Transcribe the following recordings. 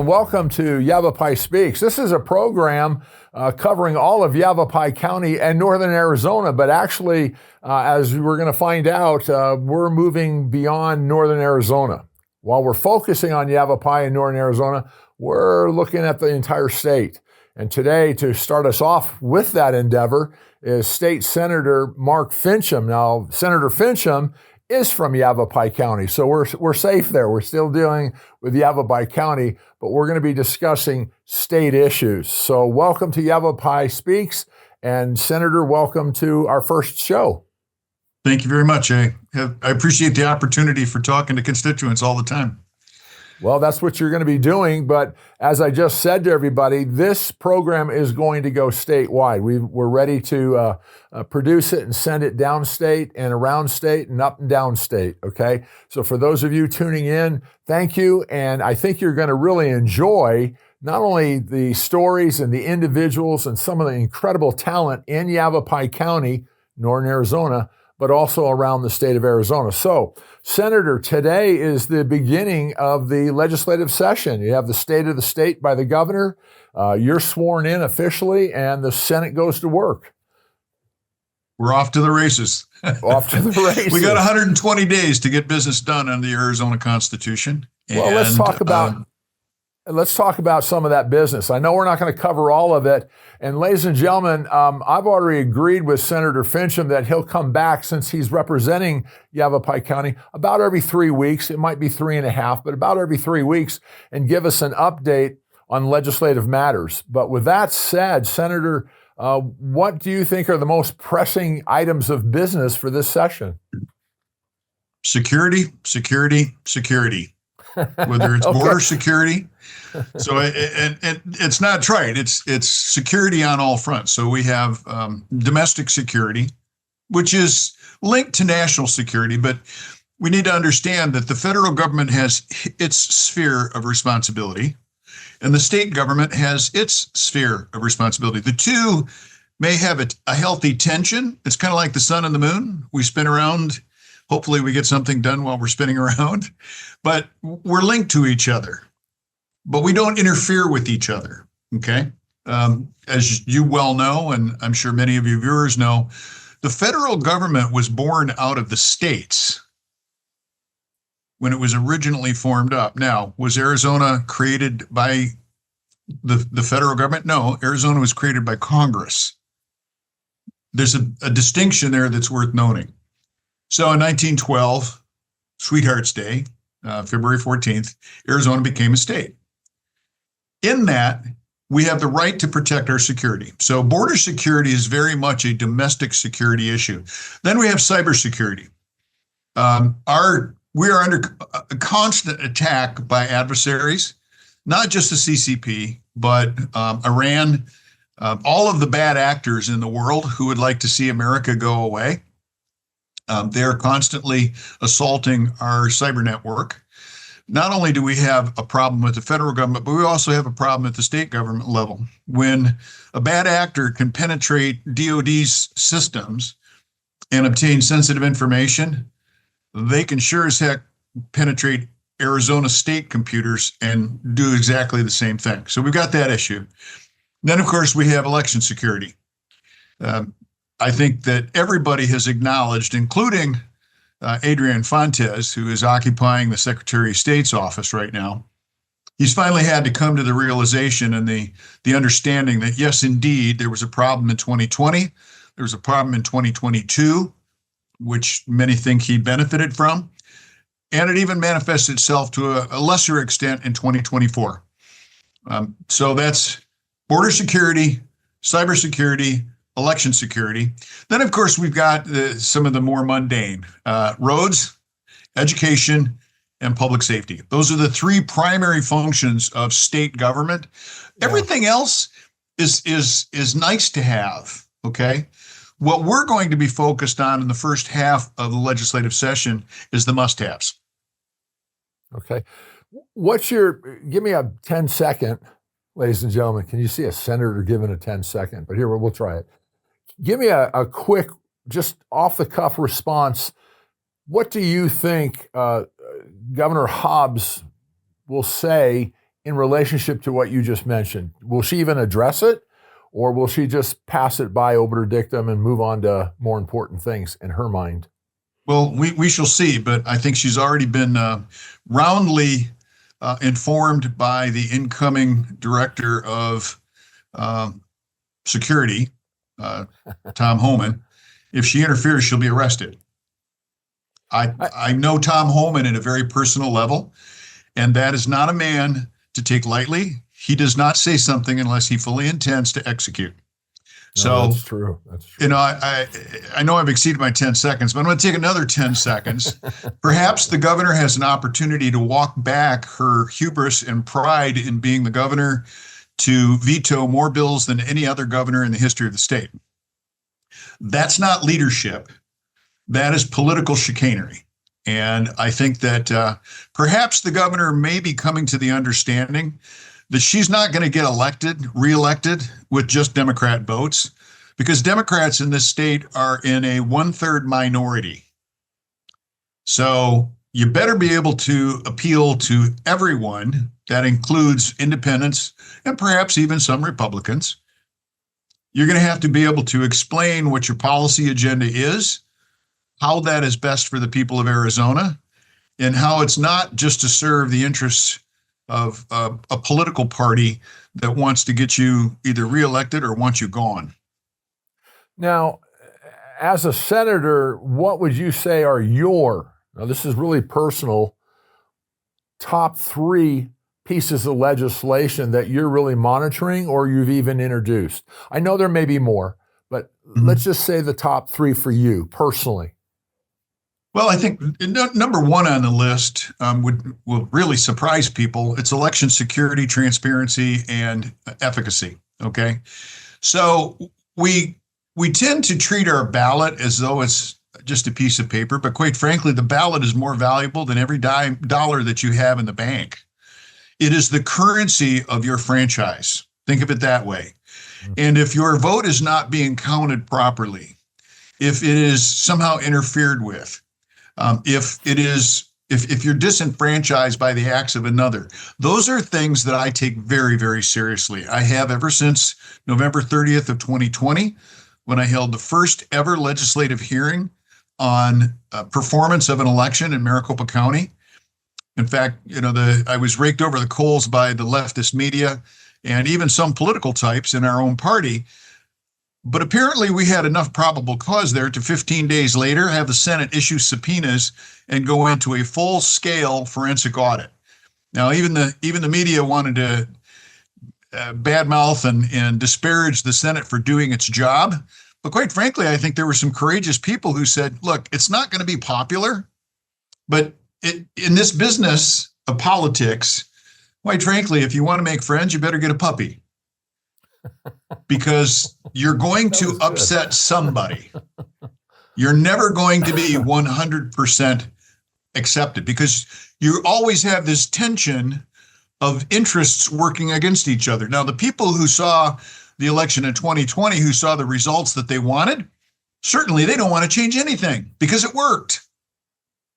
and welcome to Yavapai Speaks. This is a program covering all of Yavapai County and northern Arizona, but actually, as we're going to find out, we're moving beyond northern Arizona. While we're focusing on Yavapai and northern Arizona, we're looking at the entire state. And today, to start us off with that endeavor, is State Senator Mark Finchem. Now, Senator Finchem is from Yavapai County, so we're safe there. We're still dealing with Yavapai County, but we're going to be discussing state issues. So welcome to Yavapai Speaks, and Senator, welcome to our first show. Thank you very much. I appreciate the opportunity for talking to constituents all the time. Well, that's what you're going to be doing, but as I just said to everybody, this program is going to go statewide. We're ready to produce it and send it downstate and around state and up and down state, okay? So for those of you tuning in, thank you, and I think you're going to really enjoy not only the stories and the individuals and some of the incredible talent in Yavapai County, northern Arizona, but also around the state of Arizona. So, Senator, today is the beginning of the legislative session. You have the State of the State by the governor. You're sworn in officially, and the Senate goes to work. We're off to the races. Off to the races. We got 120 days to get business done under the Arizona Constitution. Well, let's talk about some of that business. I know we're not going to cover all of it. And ladies and gentlemen, I've already agreed with Senator Finchem that he'll come back, since he's representing Yavapai County, about every 3 weeks. It might be 3.5, but about every 3 weeks, and give us an update on legislative matters. But with that said, Senator, what do you think are the most pressing items of business for this session? Security, security, security. Whether it's border security. So and it's not trite. It's security on all fronts. So we have domestic security, which is linked to national security, but we need to understand that the federal government has its sphere of responsibility, and the state government has its sphere of responsibility. The two may have a healthy tension. It's kind of like the sun and the moon. We spin around. Hopefully we get something done while we're spinning around, but we're linked to each other, but we don't interfere with each other, okay? As you well know, and I'm sure many of you viewers know, the federal government was born out of the states when it was originally formed up. Now, was Arizona created by the federal government? No, Arizona was created by Congress. There's a distinction there that's worth noting. So in 1912, Sweethearts Day, February 14th, Arizona became a state. In that, we have the right to protect our security. So border security is very much a domestic security issue. Then we have cybersecurity. We are under a constant attack by adversaries, not just the CCP, but Iran, all of the bad actors in the world who would like to see America go away. They're constantly assaulting our cyber network. Not only do we have a problem with the federal government, but we also have a problem at the state government level. When a bad actor can penetrate DOD's systems and obtain sensitive information, they can sure as heck penetrate Arizona state computers and do exactly the same thing. So we've got that issue. Then, of course, we have election security. I think that everybody has acknowledged, including Adrian Fontes, who is occupying the Secretary of State's office right now. He's finally had to come to the realization and the understanding that, yes, indeed, there was a problem in 2020. There was a problem in 2022, which many think he benefited from. And it even manifested itself to a lesser extent in 2024. So that's border security, cybersecurity, election security. Then, of course, we've got some of the more mundane roads, education, and public safety. Those are the three primary functions of state government. Yeah. Everything else is nice to have, okay? What we're going to be focused on in the first half of the legislative session is the must-haves. Okay. Give me a 10-second, ladies and gentlemen. Can you see a senator giving a 10-second? But here, we'll try it. Give me a quick, just off-the-cuff response. What do you think Governor Hobbs will say in relationship to what you just mentioned? Will she even address it, or will she just pass it by obiter dictum and move on to more important things in her mind? Well, we shall see, but I think she's already been roundly informed by the incoming director of security, Tom Homan. If she interferes, she'll be arrested. I know Tom Homan at a very personal level, and that is not a man to take lightly. He does not say something unless he fully intends to execute. So that's true. That's true. You know, I know I've exceeded my 10 seconds, but I'm going to take another 10 seconds. Perhaps the governor has an opportunity to walk back her hubris and pride in being the governor to veto more bills than any other governor in the history of the state. That's not leadership. That is political chicanery. And I think that perhaps the governor may be coming to the understanding that she's not going to get reelected with just Democrat votes, because Democrats in this state are in a 1/3 minority. So you better be able to appeal to everyone. That includes independents and perhaps even some Republicans. You're going to have to be able to explain what your policy agenda is, how that is best for the people of Arizona, and how it's not just to serve the interests of a political party that wants to get you either reelected or wants you gone. Now, as a senator, what would you say are now this is really personal, top 3 pieces of legislation that you're really monitoring or you've even introduced? I know there may be more, but let's just say the top 3 for you personally. Well, I think number 1 on the list will really surprise people. It's election security, transparency, and efficacy. Okay, so we tend to treat our ballot as though it's just a piece of paper, but quite frankly, the ballot is more valuable than every dollar that you have in the bank. It is the currency of your franchise. Think of it that way. And if your vote is not being counted properly, if it is somehow interfered with, if you're disenfranchised by the acts of another, those are things that I take very, very seriously. I have ever since November 30th of 2020, when I held the first ever legislative hearing on performance of an election in Maricopa County. In fact, I was raked over the coals by the leftist media and even some political types in our own party. But apparently we had enough probable cause there to 15 days later have the Senate issue subpoenas and go into a full-scale forensic audit. Now, even the media wanted to badmouth and disparage the Senate for doing its job. But quite frankly, I think there were some courageous people who said, look, it's not going to be popular, but in this business of politics, quite frankly, if you want to make friends, you better get a puppy. Because you're going to upset somebody. You're never going to be 100% accepted, because you always have this tension of interests working against each other. Now, the people who saw the election in 2020, who saw the results that they wanted, certainly they don't want to change anything because it worked.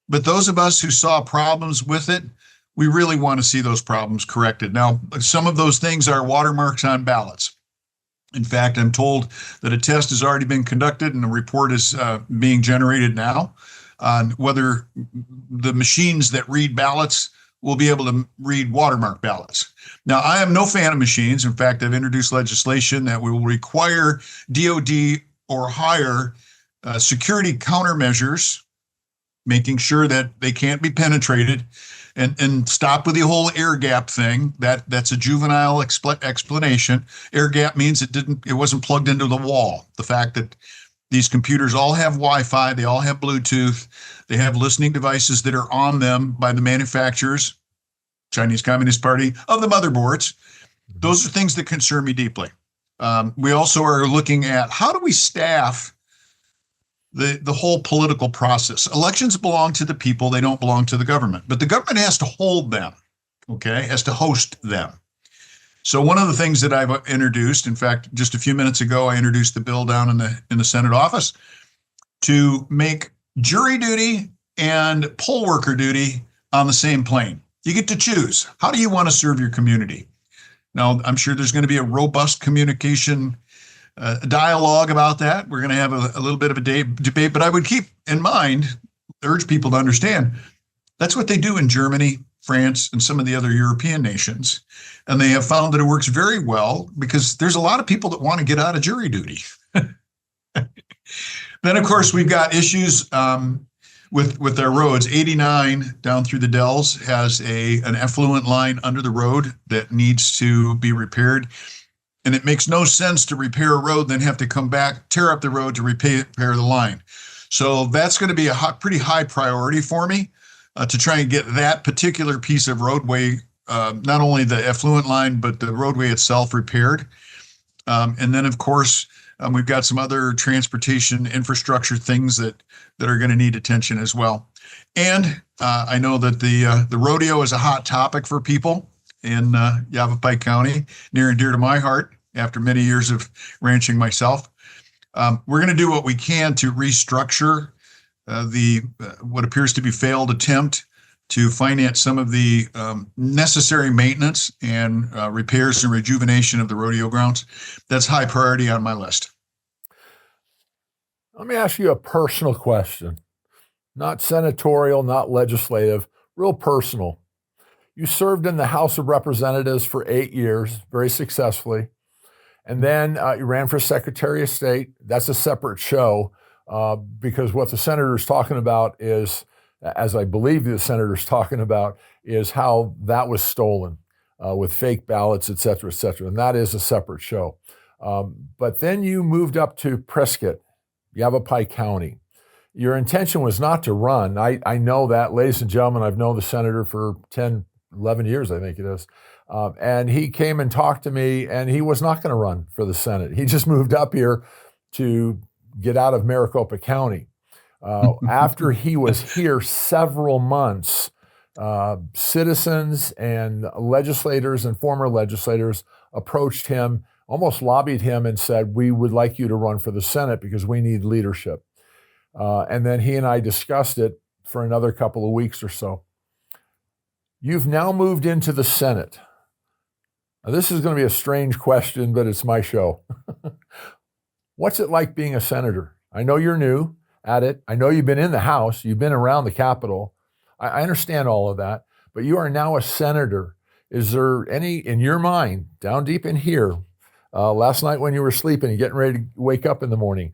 But those of us who saw problems with it, we really want to see those problems corrected. Now, some of those things are watermarks on ballots. In fact, I'm told that a test has already been conducted and a report is being generated now on whether the machines that read ballots will be able to read watermark ballots. Now, I am no fan of machines. In fact, I've introduced legislation that will require DOD or higher security countermeasures, making sure that they can't be penetrated, and stop with the whole air gap thing. That's a juvenile explanation. Air gap means it wasn't plugged into the wall. The fact that these computers all have Wi-Fi, they all have Bluetooth, they have listening devices that are on them by the manufacturers, Chinese Communist Party, of the motherboards. Those are things that concern me deeply. We also are looking at how do we staff the whole political process. Elections belong to the people. They don't belong to the government. But the government has to hold them, okay, has to host them. So one of the things that I've introduced, in fact, just a few minutes ago, I introduced the bill down in the Senate office to make jury duty and poll worker duty on the same plane. You get to choose. How do you want to serve your community? Now, I'm sure there's going to be a robust communication dialogue about that. We're going to have a little bit of a debate, but I would keep in mind, urge people to understand, that's what they do in Germany, France, and some of the other European nations. And they have found that it works very well because there's a lot of people that want to get out of jury duty. Then, of course, we've got issues with our roads. 89 down through the Dells has an effluent line under the road that needs to be repaired. And it makes no sense to repair a road, then have to come back, tear up the road to repair the line. So that's going to be a pretty high priority for me to try and get that particular piece of roadway, not only the effluent line, but the roadway itself repaired. And then, of course, we've got some other transportation infrastructure things that are going to need attention as well. And I know that the rodeo is a hot topic for people in Yavapai County, near and dear to my heart after many years of ranching myself. We're going to do what we can to restructure what appears to be failed attempt to finance some of the necessary maintenance and repairs and rejuvenation of the rodeo grounds. That's high priority on my list. Let me ask you a personal question, not senatorial, not legislative, real personal. You served in the House of Representatives for 8 years, very successfully. And then you ran for Secretary of State. That's a separate show because what the senator's talking about is, as I believe the senator's talking about, is how that was stolen with fake ballots, et cetera, et cetera. And that is a separate show. But then you moved up to Prescott, Yavapai County. Your intention was not to run. I know that, ladies and gentlemen. I've known the senator for 10, 11 years, I think it is. And he came and talked to me, and he was not going to run for the Senate. He just moved up here to get out of Maricopa County. After he was here several months, citizens and legislators and former legislators approached him, almost lobbied him and said, we would like you to run for the Senate because we need leadership. And then he and I discussed it for another couple of weeks or so. You've now moved into the Senate. Now, this is going to be a strange question, but it's my show. What's it like being a senator? I know you're new at it. I know you've been in the House. You've been around the Capitol. I understand all of that, but you are now a senator. Is there any, in your mind, down deep in here, last night when you were sleeping and getting ready to wake up in the morning,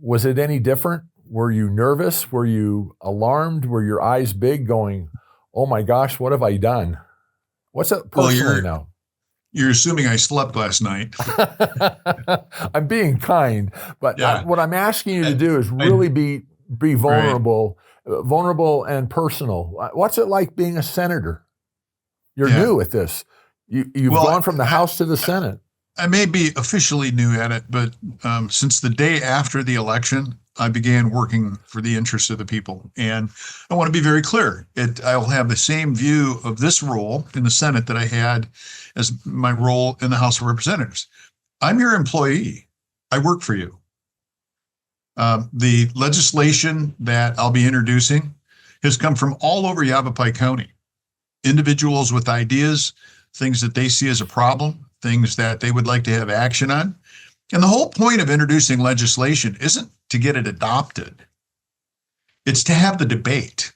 was it any different? Were you nervous? Were you alarmed? Were your eyes big going, oh my gosh, what have I done? What's it personally now? You're assuming I slept last night. I'm being kind, but Yeah. what I'm asking you to do is really be vulnerable, vulnerable and personal. What's it like being a senator? You're new at this. You've gone from the House to the Senate. I may be officially new at it, but since the day after the election, I began working for the interests of the people. And I want to be very clear. I will have the same view of this role in the Senate that I had as my role in the House of Representatives. I'm your employee. I work for you. The legislation that I'll be introducing has come from all over Yavapai County. Individuals with ideas, things that they see as a problem, things that they would like to have action on. And the whole point of introducing legislation isn't to get it adopted. It's to have the debate.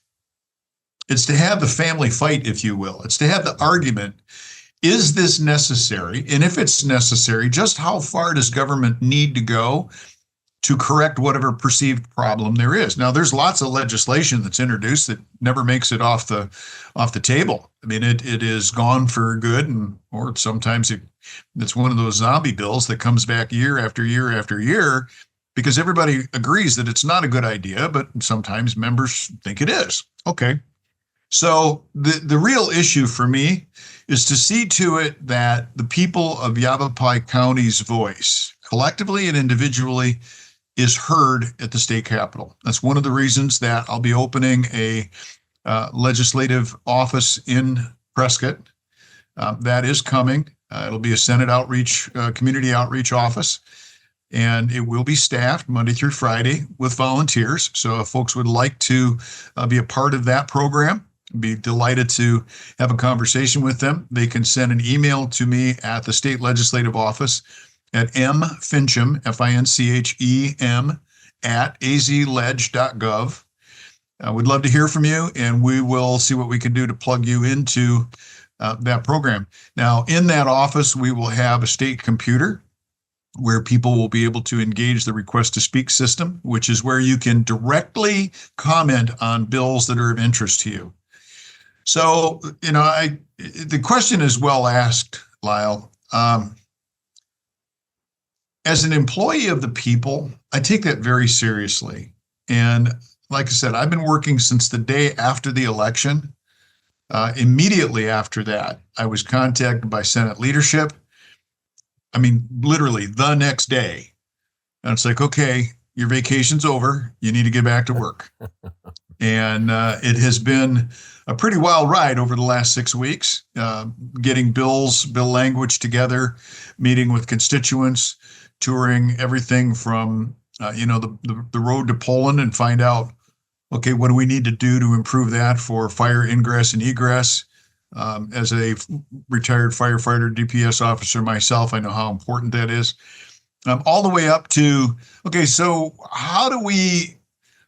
It's to have the family fight, if you will. It's to have the argument, is this necessary? And if it's necessary, just how far does government need to go to correct whatever perceived problem there is? Now, there's lots of legislation that's introduced that never makes it off the table. I mean, it is gone for good, or sometimes it's one of those zombie bills that comes back year after year after year because everybody agrees that it's not a good idea, but sometimes members think it is. Okay. So the real issue for me is to see to it that the people of Yavapai County's voice, collectively and individually, is heard at the state capitol. That's one of the reasons that I'll be opening a legislative office in Prescott. That is coming. It'll be a Senate outreach, community outreach office, and it will be staffed Monday through Friday with volunteers. So if folks would like to be a part of that program, Be delighted to have a conversation with them. They can send an email to me at the state legislative office at mfinchem, Finchem, at azledge.gov. We'd love to hear from you, and we will see what we can do to plug you into that program. Now, in that office, we will have a state computer where people will be able to engage the request to speak system, which is where you can directly comment on bills that are of interest to you. So, the question is well asked, Lyle. As an employee of the people, I take that very seriously. And like I said, I've been working since the day after the election. Immediately after that, I was contacted by Senate leadership. I mean, literally the next day. And it's like, okay, your vacation's over. You need to get back to work. And it has been a pretty wild ride over the last 6 weeks, getting bill language together, meeting with constituents, touring everything from, the road to Poland and find out, okay, what do we need to do to improve that for fire ingress and egress? As a retired firefighter, DPS officer myself, I know how important that is. All the way up to, okay, so how do we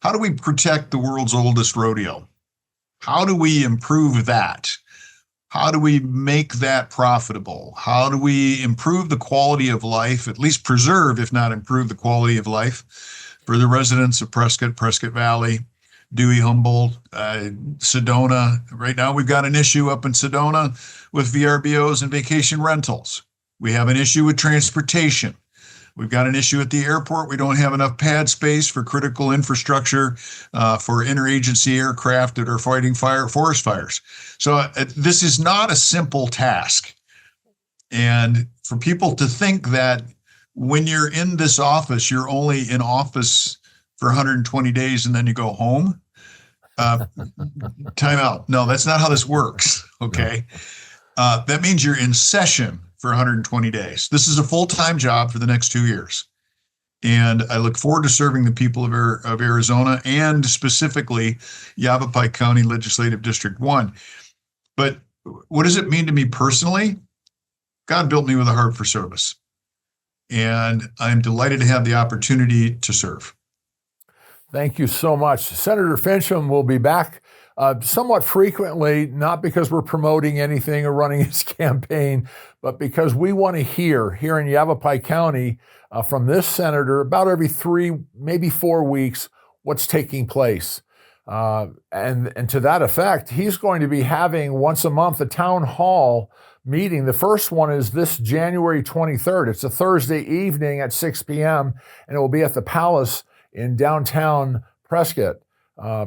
protect the world's oldest rodeo? How do we improve that? How do we make that profitable? How do we improve the quality of life, at least preserve, if not improve the quality of life for the residents of Prescott Valley, Dewey, Humboldt, Sedona. Right now, we've got an issue up in Sedona with VRBOs and vacation rentals. We have an issue with transportation. We've got an issue at the airport. We don't have enough pad space for critical infrastructure for interagency aircraft that are fighting forest fires. So this is not a simple task. And for people to think that when you're in this office, you're only in office for 120 days and then you go home. Time out. No, that's not how this works. Okay. That means you're in session for 120 days. This is a full-time job for the next 2 years. And I look forward to serving the people of Arizona and specifically Yavapai County Legislative District 1. But what does it mean to me personally? God built me with a heart for service. And I'm delighted to have the opportunity to serve. Thank you so much. Senator Finchem will be back somewhat frequently, not because we're promoting anything or running his campaign, but because we want to hear here in Yavapai County from this senator about every 3, maybe 4 weeks, what's taking place. And to that effect, he's going to be having once a month a town hall meeting. The first one is this January 23rd. It's a Thursday evening at 6 p.m., and it will be at the Palace in downtown Prescott.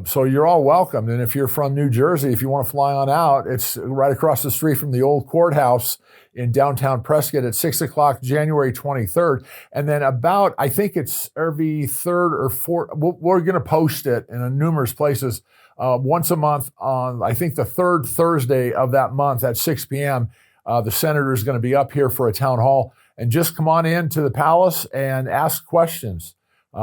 So you're all welcome. And if you're from New Jersey, if you want to fly on out, it's right across the street from the old courthouse in downtown Prescott at 6 o'clock, January 23rd. And then I think it's every third or fourth, we're going to post it in numerous places once a month on, I think, the third Thursday of that month at 6 p.m. The senator is going to be up here for a town hall. And just come on in to the Palace and ask questions.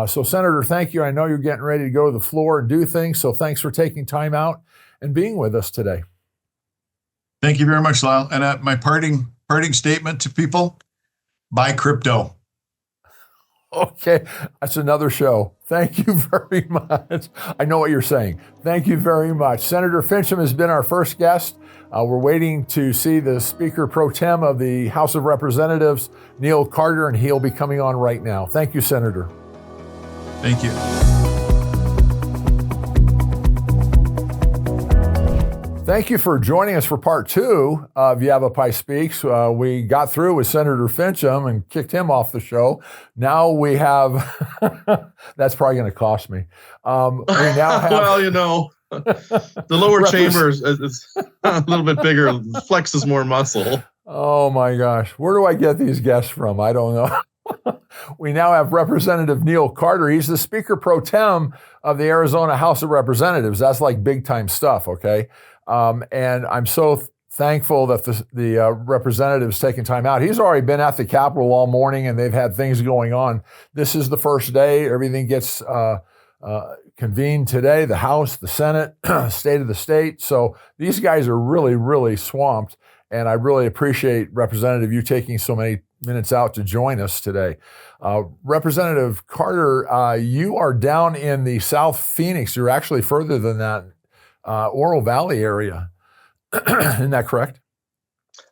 So, Senator, thank you. I know you're getting ready to go to the floor and do things, so thanks for taking time out and being with us today. Thank you very much, Lyle. And my parting statement to people, buy crypto. Okay, that's another show. Thank you very much. I know what you're saying. Thank you very much. Senator Finchem has been our first guest. We're waiting to see the Speaker Pro Tem of the House of Representatives, Neal Carter, and he'll be coming on right now. Thank you, Senator. Thank you. Thank you for joining us for part 2 of Yavapai Speaks. We got through with Senator Finchem and kicked him off the show. Now we have, that's probably going to cost me. We now have, well, the lower chamber is a little bit bigger, flexes more muscle. Oh my gosh. Where do I get these guests from? I don't know. We now have Representative Neal Carter. He's the Speaker Pro Tem of the Arizona House of Representatives. That's like big time stuff, okay? And I'm so thankful that the representative's taking time out. He's already been at the Capitol all morning and they've had things going on. This is the first day. Everything gets convened today, the House, the Senate, state of the state. So these guys are really, really swamped. And I really appreciate, Representative, you taking so many minutes out to join us today. Representative Carter, you are down in the South Phoenix. You're actually further than that, Oro Valley area. Isn't that correct?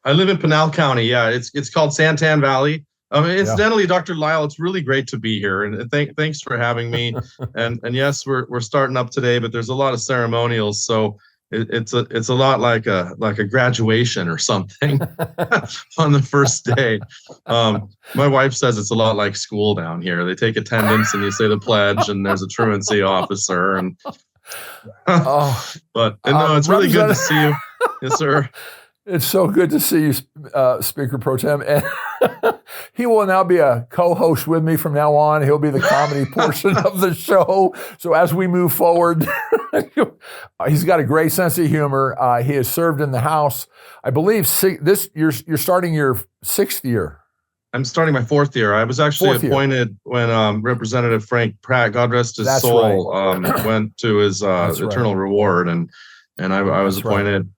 I live in Pinal County. Yeah, it's called Santan Valley. Incidentally, Dr. Lyle, it's really great to be here, and thanks for having me. and yes, we're starting up today, but there's a lot of ceremonials, so it's a lot like a graduation or something on the first day. My wife says it's a lot like school down here. They take attendance and you say the pledge, and there's a truancy officer, and but no, it's really good to see you. Yes, sir. It's so good to see you, Speaker Pro Tem. And he will now be a co-host with me from now on. He'll be the comedy portion of the show. So as we move forward, he's got a great sense of humor. He has served in the House. I believe you're starting your 6th year. I'm starting my 4th year. I was actually appointed when Representative Frank Pratt, God rest his soul, went to his eternal reward, and I was appointed.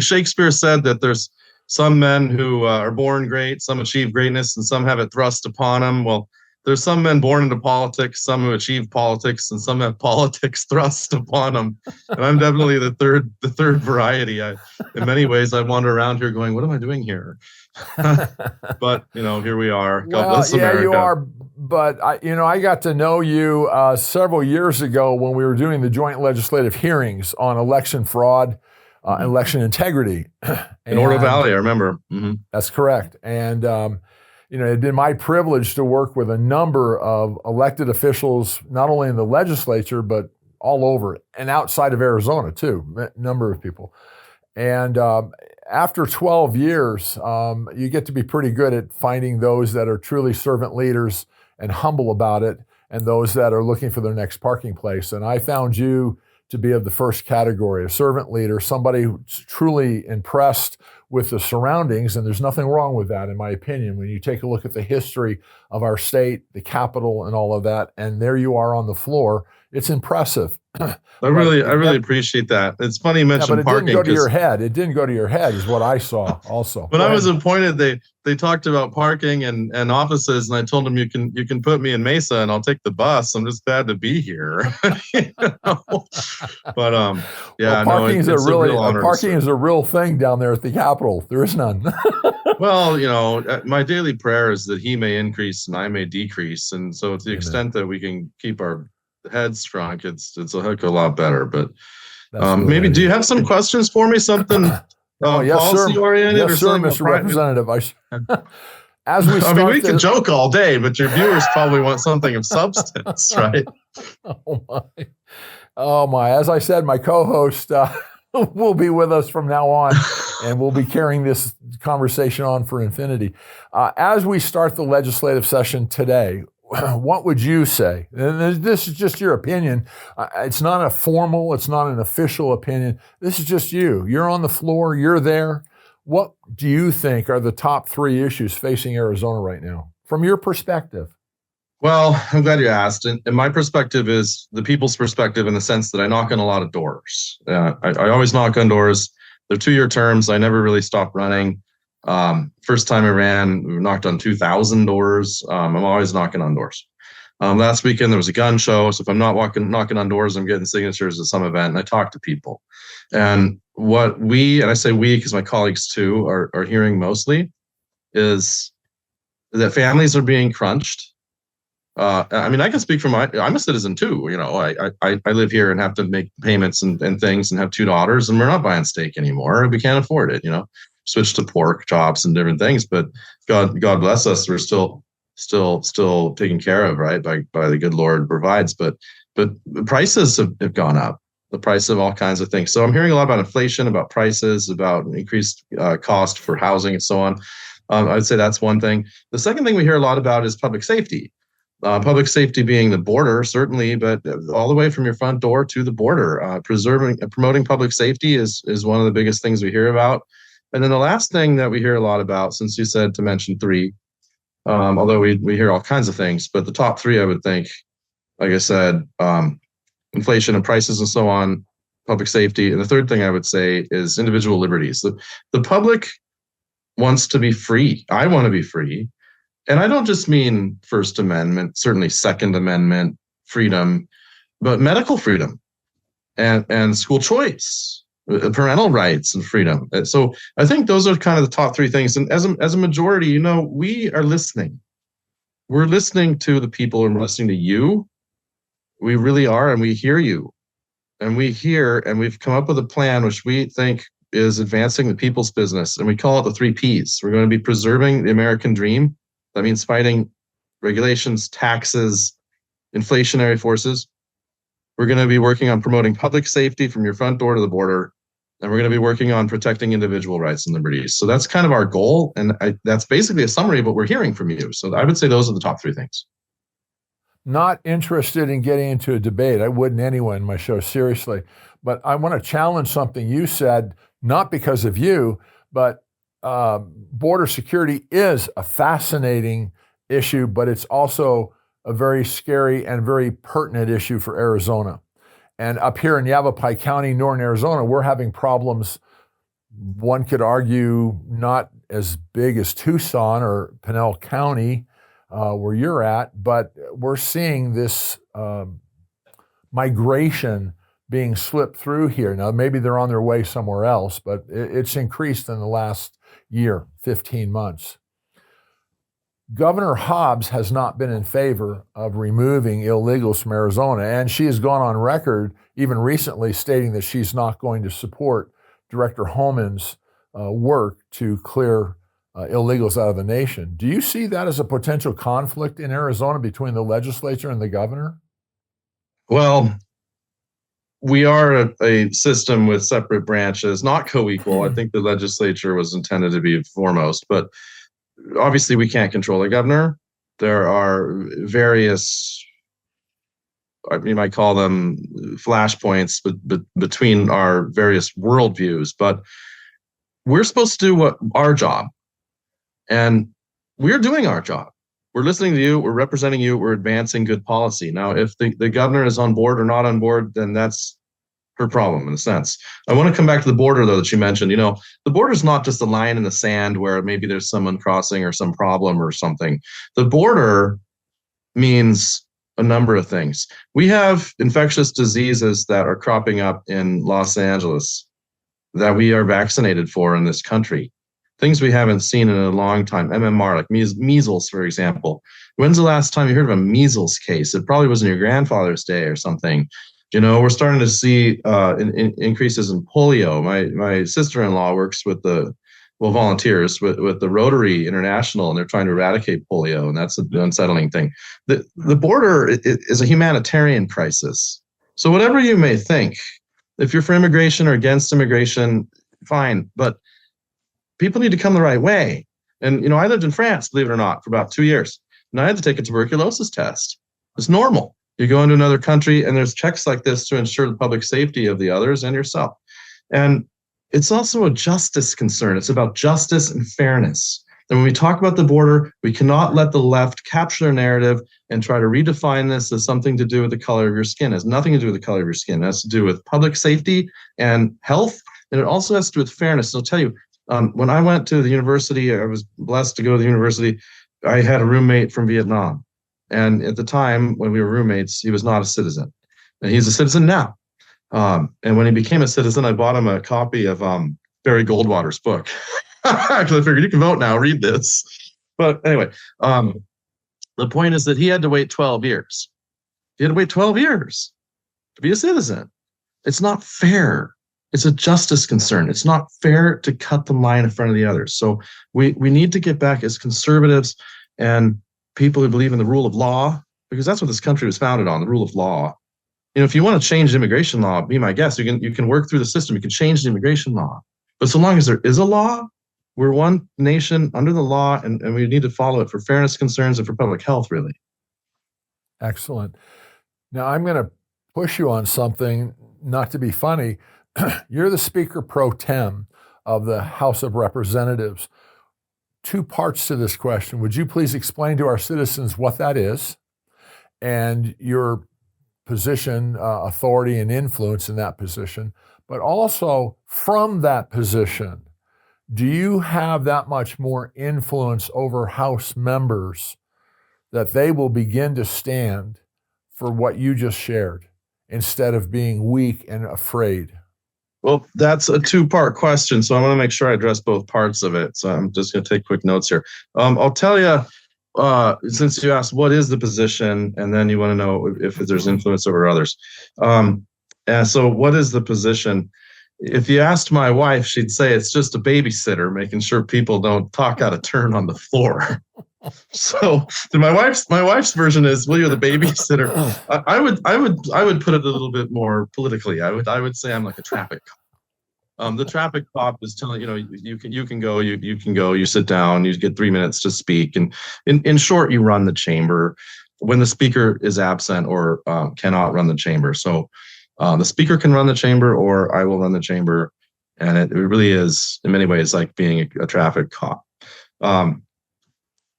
Shakespeare said that there's some men who are born great, some achieve greatness, and some have it thrust upon them. Well, there's some men born into politics, some who achieve politics, and some have politics thrust upon them. And I'm definitely the third variety. In many ways, I wander around here going, "What am I doing here?" But here we are. God bless America. Yeah, you are. But I got to know you several years ago when we were doing the joint legislative hearings on election fraud. Election integrity. In Oro Valley, I remember. Mm-hmm. That's correct. And, it had been my privilege to work with a number of elected officials, not only in the legislature, but all over and outside of Arizona, too, a number of people. And after 12 years, you get to be pretty good at finding those that are truly servant leaders and humble about it, and those that are looking for their next parking place. And I found you to be of the first category, a servant leader, somebody who's truly impressed with the surroundings, and there's nothing wrong with that, in my opinion. When you take a look at the history of our state, the capital, and all of that, and there you are on the floor, it's impressive. I really appreciate that. It's funny you mentioned parking. It didn't go to your head. It didn't go to your head, is what I saw. Also, when I was appointed, they talked about parking and offices, and I told them you can put me in Mesa and I'll take the bus. I'm just glad to be here. But parking is a real thing down there at the Capitol. There is none. Well, my daily prayer is that He may increase and I may decrease, and so to the extent that we can keep our heads shrunk, it's a heck of a lot better. But maybe do you have some questions for me? Something policy oriented, or something, Mr. Representative? As we start, we could joke all day, but your viewers probably want something of substance, right? Oh my! As I said, my co-host will be with us from now on, and we'll be carrying this conversation on for infinity. As we start the legislative session today, what would you say? And this is just your opinion. It's not it's not an official opinion. This is just you. You're on the floor. You're there. What do you think are the top 3 issues facing Arizona right now, from your perspective? Well, I'm glad you asked. And my perspective is the people's perspective, in the sense that I knock on a lot of doors. I always knock on doors. They're 2-year terms. I never really stop running. First time I ran, we knocked on 2,000 doors. I'm always knocking on doors. Last weekend, there was a gun show. So if I'm not knocking on doors, I'm getting signatures at some event, and I talk to people. And what and I say we because my colleagues too are hearing mostly, is that families are being crunched. I can speak for I'm a citizen too. I live here and have to make payments and things, and have 2 daughters, and we're not buying steak anymore. We can't afford it, switch to pork chops and different things, but God bless us. We're still taken care of, right? By the good Lord provides, but the prices have gone up, the price of all kinds of things. So I'm hearing a lot about inflation, about prices, about increased cost for housing and so on. I'd say that's one thing. The second thing we hear a lot about is public safety. Public safety being the border, certainly, but all the way from your front door to the border. Promoting public safety is one of the biggest things we hear about. And then the last thing that we hear a lot about, since you said to mention 3, although we hear all kinds of things, but the top 3, I would think, like I said, inflation and prices and so on, public safety. And the third thing I would say is individual liberties. The public wants to be free. I want to be free. And I don't just mean First Amendment, certainly Second Amendment freedom, but medical freedom and school choice, parental rights and freedom. So I think those are kind of the top three things. And as a majority, we are listening. We're listening to the people and we're listening to you. We really are, and we hear you. And we hear, and we've come up with a plan which we think is advancing the people's business. And we call it the 3 Ps. We're going to be preserving the American dream. That means fighting regulations, taxes, inflationary forces. We're going to be working on promoting public safety from your front door to the border. And we're going to be working on protecting individual rights and liberties. So that's kind of our goal. And that's basically a summary of what we're hearing from you. So I would say those are the top 3 things. Not interested in getting into a debate. I wouldn't anyway in my show, seriously. But I want to challenge something you said, not because of you, but border security is a fascinating issue, but it's also a very scary and very pertinent issue for Arizona. And up here in Yavapai County, northern Arizona, we're having problems, one could argue, not as big as Tucson or Pinal County, where you're at, but we're seeing this migration being slipped through here. Now, maybe they're on their way somewhere else, but it's increased in the last year, 15 months. Governor Hobbs has not been in favor of removing illegals from Arizona, and she has gone on record, even recently, stating that she's not going to support Director Homan's work to clear illegals out of the nation. Do you see that as a potential conflict in Arizona between the legislature and the governor? Well, we are a system with separate branches, not co-equal. I think the legislature was intended to be foremost, but obviously we can't control the governor. There are various, you might call them flashpoints between our various worldviews, but we're supposed to do our job. And we're doing our job. We're listening to you. We're representing you. We're advancing good policy. Now, if the governor is on board or not on board, then that's her problem in a sense. I want to come back to the border, though, that you mentioned. The border is not just a line in the sand where maybe there's someone crossing or some problem or something. The border means a number of things. We have infectious diseases that are cropping up in Los Angeles that we are vaccinated for in this country. Things we haven't seen in a long time, MMR, like measles, for example. When's the last time you heard of a measles case? It probably was in your grandfather's day or something. We're starting to see increases in polio. My sister-in-law works with volunteers with the Rotary International, and they're trying to eradicate polio, and that's an unsettling thing. The border is a humanitarian crisis. So whatever you may think, if you're for immigration or against immigration, fine, but people need to come the right way. And, I lived in France, believe it or not, for about 2 years. And I had to take a tuberculosis test. It's normal. You go into another country and there's checks like this to ensure the public safety of the others and yourself. And it's also a justice concern. It's about justice and fairness. And when we talk about the border, we cannot let the left capture their narrative and try to redefine this as something to do with the color of your skin. It has nothing to do with the color of your skin. It has to do with public safety and health. And it also has to do with fairness. So I'll tell you, when I went to the university, I was blessed to go to the university. I had a roommate from Vietnam. And at the time when we were roommates, he was not a citizen. And he's a citizen now. And when he became a citizen, I bought him a copy of Barry Goldwater's book. Actually, I figured you can vote now, read this. But anyway, the point is that he had to wait 12 years. He had to wait 12 years to be a citizen. It's not fair. It's a justice concern. It's not fair to cut the line in front of the others. So we need to get back as conservatives and people who believe in the rule of law, because that's what this country was founded on, the rule of law. If you want to change the immigration law, be my guest. You can work through the system. You can change the immigration law. But so long as there is a law, we're one nation under the law, and we need to follow it for fairness concerns and for public health, really. Excellent. Now, I'm going to push you on something, not to be funny. You're the Speaker Pro Tem of the House of Representatives. 2 parts to this question. Would you please explain to our citizens what that is? and your position, authority, and influence in that position, but also from that position, do you have that much more influence over House members that they will begin to stand for what you just shared instead of being weak and afraid? Well, that's a two-part question, so I want to make sure I address both parts of it. So I'm just going to take quick notes here. I'll tell you, since you asked what is the position, and then you want to know if there's influence over others. And so what is the position? If you asked my wife, she'd say it's just a babysitter, making sure people don't talk out of turn on the floor. So my wife's version is, well, you're the babysitter. I would put it a little bit more politically. I would say I'm like a traffic cop. The traffic cop is telling, you can go, you sit down, you get 3 minutes to speak, and in short, you run the chamber when the speaker is absent or cannot run the chamber. So the speaker can run the chamber, or I will run the chamber, and it really is in many ways like being a traffic cop.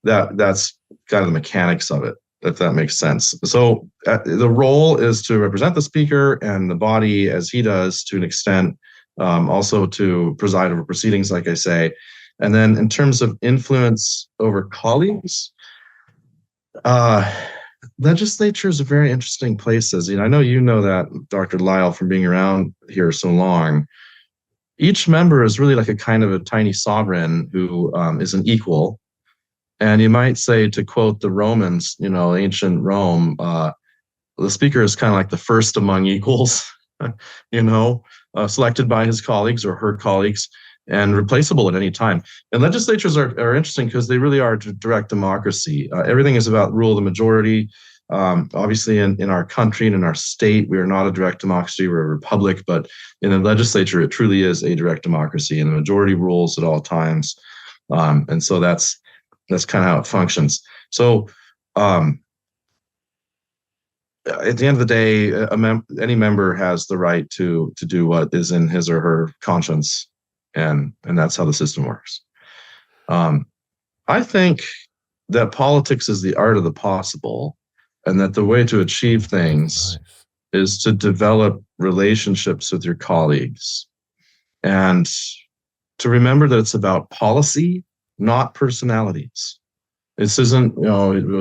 That's kind of the mechanics of it, if that makes sense. So the role is to represent the speaker and the body as he does to an extent, also to preside over proceedings, like I say. And then in terms of influence over colleagues, legislatures are very interesting places. I know you know that, Dr. Lyle, from being around here so long. Each member is really like a kind of a tiny sovereign who is an equal. And you might say, to quote the Romans, ancient Rome, the speaker is kind of like the first among equals, selected by his colleagues or her colleagues and replaceable at any time. And legislatures are interesting because they really are direct democracy. Everything is about rule of the majority. Obviously, in our country and in our state, we are not a direct democracy, we're a republic, but in the legislature, it truly is a direct democracy, and the majority rules at all times. And so that's kind of how it functions. So at the end of the day, any member has the right to do what is in his or her conscience, and that's how the system works. I think that politics is the art of the possible, and that the way to achieve things is to develop relationships with your colleagues, and to remember that it's about policy, not personalities. This isn't,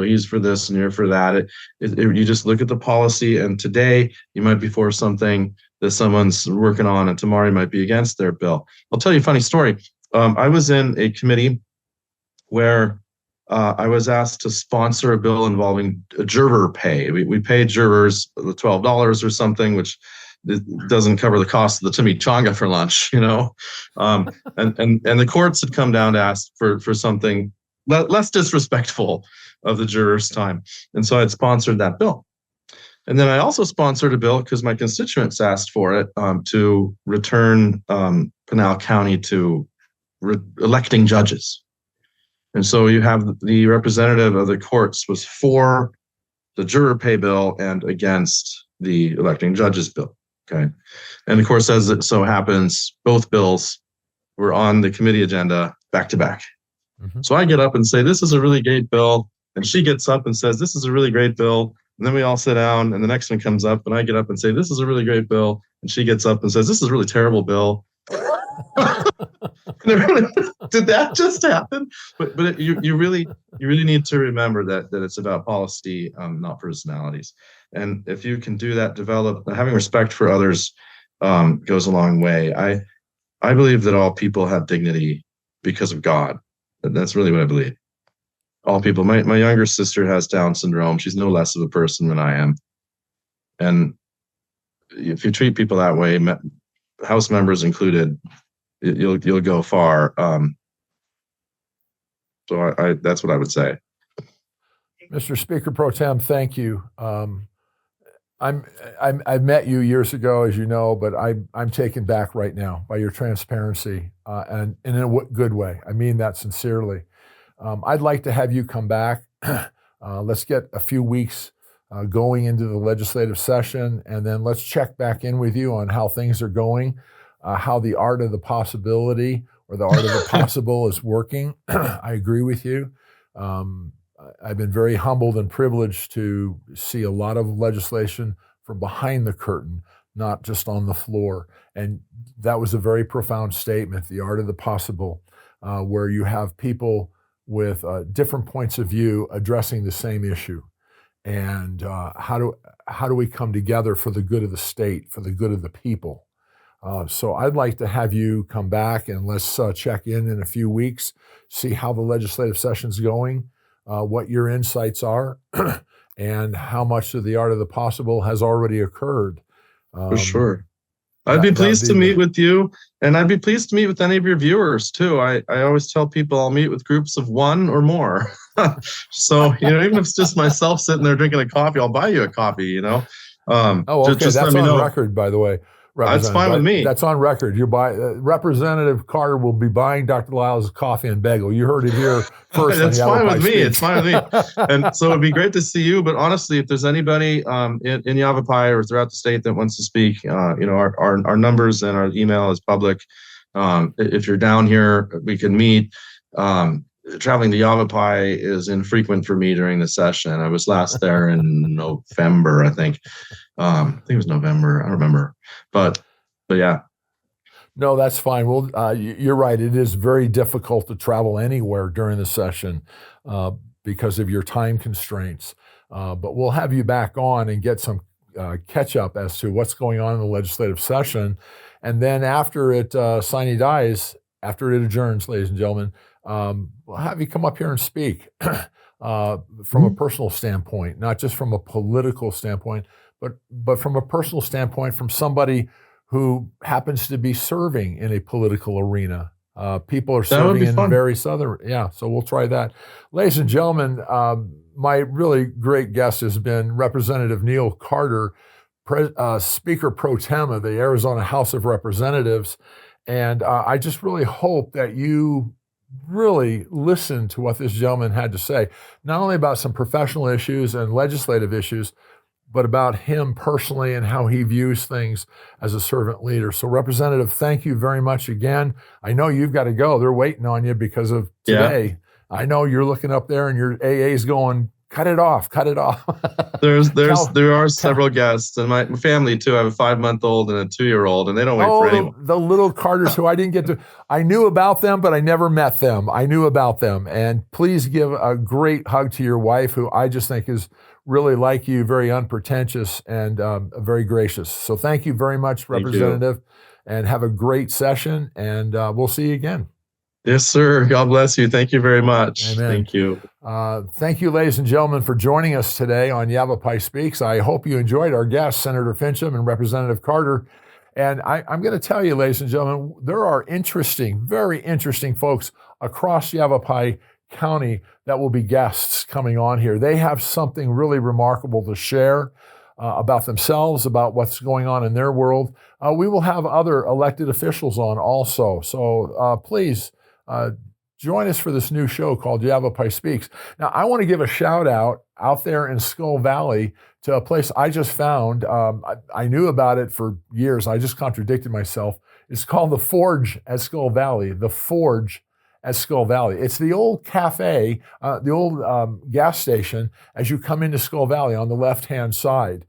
he's for this and you're for that. You just look at the policy, and today you might be for something that someone's working on, and tomorrow you might be against their bill. I'll tell you a funny story. I was in a committee where I was asked to sponsor a bill involving juror pay. We pay jurors the $12 or something, which doesn't cover the cost of the chimichanga for lunch, and the courts had come down to ask for something less disrespectful of the jurors' time. And so I'd sponsored that bill. And then I also sponsored a bill because my constituents asked for it, to return Pinal County to electing judges. And so you have the representative of the courts was for the juror pay bill and against the electing judges bill. Okay. And of course, as it so happens, both bills were on the committee agenda back to back. Mm-hmm. So I get up and say, this is a really great bill. And she gets up and says, this is a really great bill. And then we all sit down, and the next one comes up, and I get up and say, this is a really great bill. And she gets up and says, this is a really terrible bill. Did that just happen? But you really need to remember that it's about policy, not personalities. And if you can do that, having respect for others goes a long way. I believe that all people have dignity because of God. That's really what I believe. All people. My younger sister has Down syndrome. She's no less of a person than I am. And if you treat people that way, House members included, you'll go far. So that's what I would say. Mr. Speaker Pro Tem, thank you. I met you years ago, as you know, but I'm taken back right now by your transparency, and in a good way. I mean that sincerely. I'd like to have you come back. Let's get a few weeks going into the legislative session, and then let's check back in with you on how things are going, how the art of the possibility or the art of the possible is working. I agree with you. I've been very humbled and privileged to see a lot of legislation from behind the curtain, not just on the floor. And that was a very profound statement, the art of the possible, where you have people with different points of view addressing the same issue. And how do we come together for the good of the state, for the good of the people? So I'd like to have you come back and let's check in a few weeks, see how the legislative session's going, what your insights are, and how much of the art of the possible has already occurred. For sure. I'd be pleased to meet with you, and I'd be pleased to meet with any of your viewers too. I always tell people I'll meet with groups of one or more. So, even if it's just myself sitting there drinking a coffee, I'll buy you a coffee, okay. That's on record, by the way. That's fine with me. That's on record. Representative Carter will be buying Dr. Lyle's coffee and bagel. You heard it here first. That's fine with me. It's fine with me. And so it'd be great to see you. But honestly, if there's anybody in Yavapai or throughout the state that wants to speak, our numbers and our email is public. If you're down here, we can meet. Traveling to Yavapai is infrequent for me during the session. I was last there in November, I think. I think it was November. I don't remember. But yeah. No, that's fine. Well, you're right. It is very difficult to travel anywhere during the session because of your time constraints. But we'll have you back on and get some catch up as to what's going on in the legislative session. And then after it sine dies, after it adjourns, ladies and gentlemen, we'll have you come up here and speak from a personal standpoint, not just from a political standpoint, but from a personal standpoint, from somebody who happens to be serving in a political arena. People are serving in various other, so we'll try that. Ladies and gentlemen, my really great guest has been Representative Neal Carter, Speaker Pro Tem of the Arizona House of Representatives. And I just really hope that you really listen to what this gentleman had to say, not only about some professional issues and legislative issues, but about him personally and how he views things as a servant leader. So, Representative, thank you very much again. I know you've got to go. They're waiting on you because of today. Yeah. I know you're looking up there and your AA is going, cut it off, cut it off. There are several guests, and my family too. I have a 5-month-old and a 2-year-old, and they don't wait for anyone. The little Carters who I didn't get to, I knew about them, but I never met them. I knew about them. And please give a great hug to your wife, who I just think is really like you, very unpretentious and very gracious. So thank you very much, Representative, and have a great session, and we'll see you again. Yes, sir. God bless you. Thank you very much. Amen. Thank you. Thank you, ladies and gentlemen, for joining us today on Yavapai Speaks. I hope you enjoyed our guests, Senator Finchem and Representative Carter. And I'm going to tell you, ladies and gentlemen, there are very interesting folks across Yavapai County that will be guests coming on here. They have something really remarkable to share about themselves, about what's going on in their world. We will have other elected officials on also. So please join us for this new show called Yavapai Speaks. Now, I want to give a shout out there in Skull Valley to a place I just found. I knew about it for years. I just contradicted myself. It's called The Forge at Skull Valley. The Forge at Skull Valley. It's the old cafe, the old gas station as you come into Skull Valley on the left-hand side.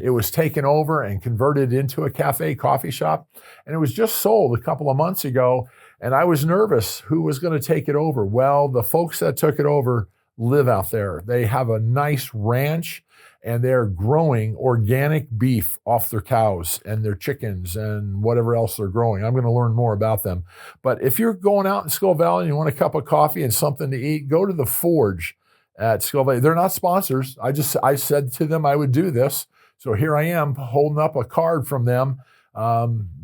It was taken over and converted into a cafe, coffee shop, and it was just sold a couple of months ago, and I was nervous who was going to take it over. Well, the folks that took it over live out there. They have a nice ranch, and they're growing organic beef off their cows and their chickens and whatever else they're growing. I'm going to learn more about them. But if you're going out in Skull Valley and you want a cup of coffee and something to eat, go to the Forge at Skull Valley. They're not sponsors. I said to them I would do this. So here I am holding up a card from them.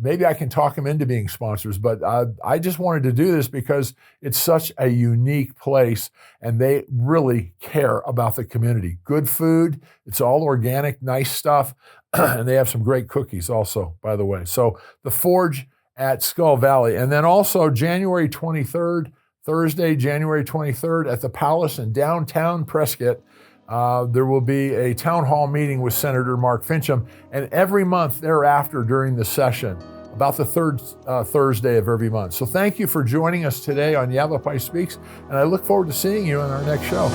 Maybe I can talk them into being sponsors, but I just wanted to do this because it's such a unique place and they really care about the community. Good food, it's all organic, nice stuff, and they have some great cookies also, by the way. So the Forge at Skull Valley. And then also January 23rd, Thursday, January 23rd at the Palace in downtown Prescott. There will be a town hall meeting with Senator Mark Finchem, and every month thereafter during the session, about the third Thursday of every month. So thank you for joining us today on Yavapai Speaks, and I look forward to seeing you on our next show.